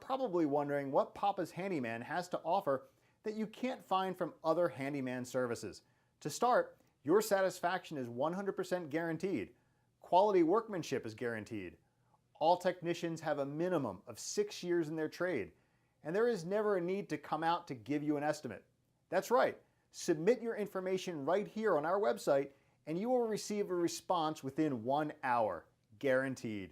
probably wondering what Papa's Handyman has to offer that you can't find from other handyman services. To start, your satisfaction is 100% guaranteed. Quality workmanship is guaranteed. All technicians have a minimum of 6 years in their trade, and there is never a need to come out to give you an estimate. That's right, submit your information right here on our website and you will receive a response within 1 hour, guaranteed.